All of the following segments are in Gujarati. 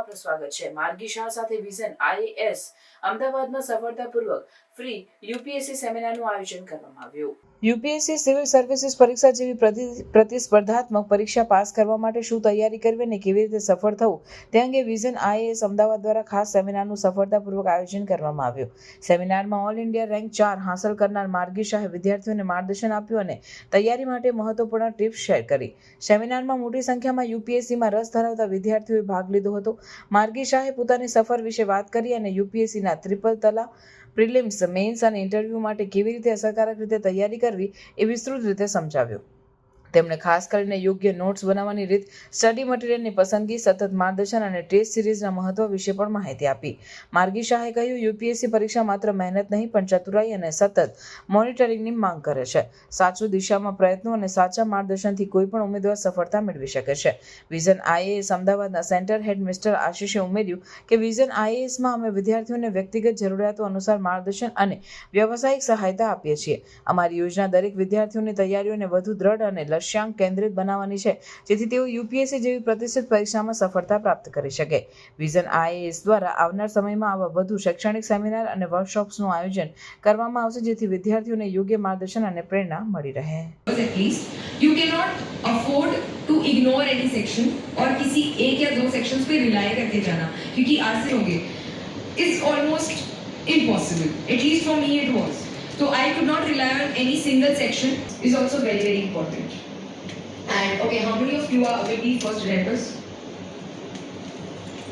આપનું સ્વાગત છે। માર્ગી શાહ સાથે વિઝન IAS અમદાવાદમાં સફળતાપૂર્વક ફ્રી યુપીએસસી સેમિનારનું આયોજન કરવામાં આવ્યું। યુપીએસસી સિવિલ સર્વિસીસ પરીક્ષા જેવી પ્રતિસ્પર્ધાત્મક પરીક્ષા પાસ કરવા માટે શું તૈયારી કરવી અને કેવી રીતે સફળ થવું તે અંગે વિઝન IAS અમદાવાદ દ્વારા ખાસ સેમિનારનું સફળતાપૂર્વક આયોજન કરવામાં આવ્યું। સેમિનારમાં ઓલ ઇન્ડિયા રેન્ક 4 હાંસલ કરનાર માર્ગી શાહે વિદ્યાર્થીઓને માર્ગદર્શન આપ્યું અને તૈયારી માટે મહત્વપૂર્ણ ટિપ્સ શેર કરી। સેમિનારમાં મોટી સંખ્યામાં યુપીએસસીમાં રસ ધરાવતા વિદ્યાર્થીઓએ ભાગ લીધો હતો। માર્ગી શાહે પોતાની સફર વિશે વાત કરી અને યુપીએસસીના ટ્રિપલ તલા, પ્રિલિમ્સ, મેઇન્સ અને ઇન્ટરવ્યૂ માટે કેવી રીતે અસરકારક રીતે તૈયારી કરવી એ વિસ્તૃત રીતે સમજાવ્યું। તેમણે ખાસ કરીને યોગ્ય નોટ્સ બનાવવાની રીત, સ્ટડી મટીરિયલની પસંદગી, સતત માર્ગદર્શન અને ટેસ્ટ સિરીઝના મહત્વ વિશે પણ માહિતી આપી। માર્ગી શાહે કહ્યું, યુપીએસસી પરીક્ષા માત્ર મહેનત નહીં પણ ચતુરાઈ અને સતત મોનિટરિંગની માંગ કરે છે। સાચું દિશામાં પ્રયત્નો અને સાચા માર્ગદર્શનથી કોઈ પણ ઉમેદવાર સફળતા મેળવી શકે છે। વિઝન IAS અમદાવાદના સેન્ટર હેડ મિસ્ટર આશીષે ઉમેર્યું કે વિઝન IASમાં અમે વિદ્યાર્થીઓને વ્યક્તિગત જરૂરિયાતો અનુસાર માર્ગદર્શન અને વ્યવસાયિક સહાયતા આપીએ છીએ। અમારી યોજના દરેક વિદ્યાર્થીઓની તૈયારીઓને વધુ દ્રઢ અને લક્ષ્યાંક કેન્દ્રિત બનાવવાની છે, જેથી તેઓ યુપીએસસી જેવી પ્રતિષ્ઠિત પરીક્ષામાં સફળતા પ્રાપ્ત કરી શકે। વિઝન IAS દ્વારા આવનાર સમયમાં આવા વધુ શૈક્ષણિક સેમિનાર અને વર્કશોપ્સનું આયોજન કરવામાં આવશે, જેથી વિદ્યાર્થીઓને યોગ્ય માર્ગદર્શન અને પ્રેરણા મળી રહે। At least you cannot afford to ignore any section और किसी एक या दो sections पे rely करके जाना, क्योंकि आज से होगे is almost impossible. At least for me it was. So I could not rely on any single section. Is also very very important. And okay, how many of you are already first attempters?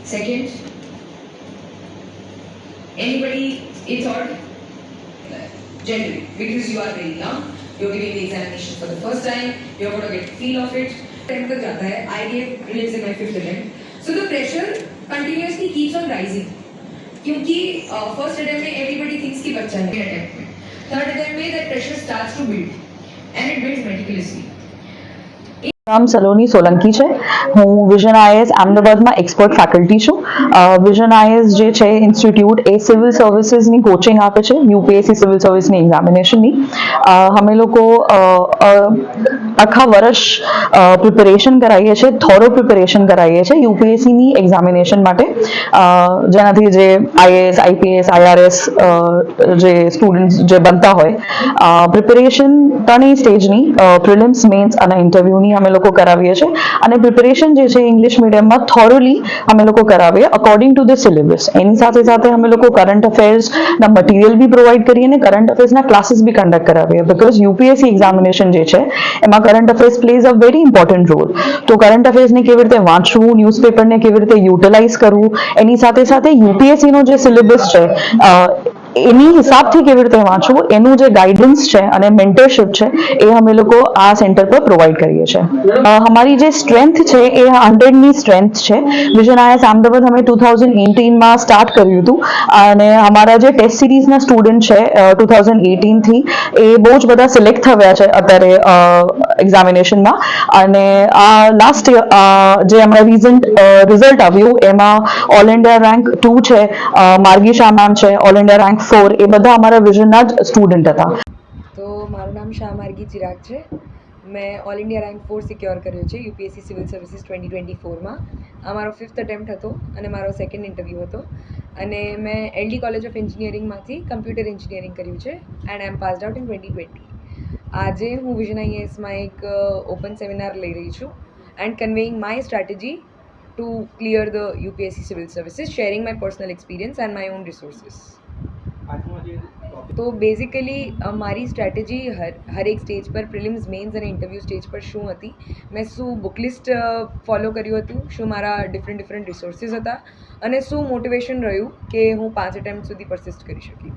Second? Anybody in third? Generally, because you are very young, you're giving the examination for the first time, you're going to get a feel of it. Attempt तक जाता है. I gave prelims in my 5th attempt. So the pressure continuously keeps on rising. क्योंकि first attempt में everybody thinks कि बच्चा है attempt में. Third attempt में that pressure starts to build, and it builds meticulously. નામ સલોની સોલંકી છે। હું વિઝન IAS અમદાવાદમાં એક્સપર્ટ ફેકલ્ટી છું। વિઝન IAS જે છે ઇન્સ્ટિટ્યૂટ એ સિવિલ સર્વિસીસની કોચિંગ આપે છે, યુપીએસસી સિવિલ સર્વિસની એક્ઝામિનેશનની। અમે લોકો આખા વર્ષ પ્રિપેરેશન કરાવીએ છીએ, થોરો પ્રિપેરેશન કરાવીએ છીએ યુપીએસસીની એક્ઝામિનેશન માટે, જેનાથી જે IAS, IPS, IRS જે સ્ટુડન્ટ્સ જે બનતા હોય, પ્રિપેરેશન ત્રણેય સ્ટેજની, પ્રિલિમ્સ, મેઇન્સ અને ઇન્ટરવ્યૂની અમે લોકો કરાવીએ છીએ। અને પ્રિપેરેશન જે છે ઇંગ્લિશ મીડિયમમાં થોરોલી અમે લોકો કરાવીએ અકોર્ડિંગ ટુ ધ સિલેબસ। એની સાથે સાથે અમે લોકો કરંટ અફેર્સના મટીરિયલ બી પ્રોવાઈડ કરીએ અને કરંટ અફેર્સના ક્લાસીસ બી કન્ડક્ટ કરાવીએ, બીકોઝ યુપીએસસી એક્ઝામિનેશન જે છે એમાં current affairs plays a very important role. તો કરંટ અફેર્સને કેવી રીતે વાંચવું, ન્યૂઝપેપરને કેવી રીતે યુટિલાઇઝ કરવું, એની સાથે સાથે યુપીએસસીનો જે સિલેબસ છે એની હિસાબથી કેવી રીતે વાંચવું, એનું જે ગાઈડન્સ છે અને મેન્ટરશિપ છે એ અમે લોકો આ સેન્ટર પર પ્રોવાઈડ કરીએ છીએ। અમારી જે સ્ટ્રેન્થ છે એ 100ની સ્ટ્રેન્થ છે। વિઝન IAS અમદાવાદ અમે 2018માં સ્ટાર્ટ કર્યું હતું અને અમારા જે ટેસ્ટ સિરીઝના સ્ટુડન્ટ છે 2018થી એ બહુ જ બધા સિલેક્ટ થયા છે અત્યારે એક્ઝામિનેશનમાં। અને આ લાસ્ટ જે હમણાં રિઝલ્ટ આવ્યું એમાં ઓલ ઇન્ડિયા રેન્ક 2 છે, માર્ગી શાહ મેમ છે, ઓલ ઇન્ડિયા રેન્ક 4, એ બધા અમારા વિઝનના જ સ્ટુડન્ટ હતા। તો મારું નામ શાહ માર્ગી ચિરાગ છે। મેં ઓલ ઇન્ડિયા રેન્ક 4 સિક્યોર કર્યો છે યુપીએસસી સિવિલ સર્વિસીસ 2024માં। આ મારો 5th અટેમ્પ્ટ હતો અને મારો સેકન્ડ ઇન્ટરવ્યૂ હતો। અને મેં LD કોલેજ ઓફ એન્જિનિયરિંગમાંથી કમ્પ્યુટર એન્જિનિયરિંગ કર્યું છે and I am passed out in 2020। આજે હું વિઝન IASમાં એક ઓપન સેમિનાર લઈ રહી છું and conveying my strategy to clear the UPSC civil services, sharing my personal experience and my own resources. તો બેઝિકલી મારી સ્ટ્રેટેજી હર એક સ્ટેજ પર, પ્રિલિમ્સ, મેઇન્સ અને ઇન્ટરવ્યૂ સ્ટેજ પર શું હતી, મેં શું બુકલિસ્ટ ફોલો કર્યું હતું, શું મારા ડિફરન્ટ રિસોર્સિસ હતા અને શું મોટિવેશન રહ્યું કે હું 5 અટેમ્પ્ટ સુધી પરસિસ્ટ કરી શકી।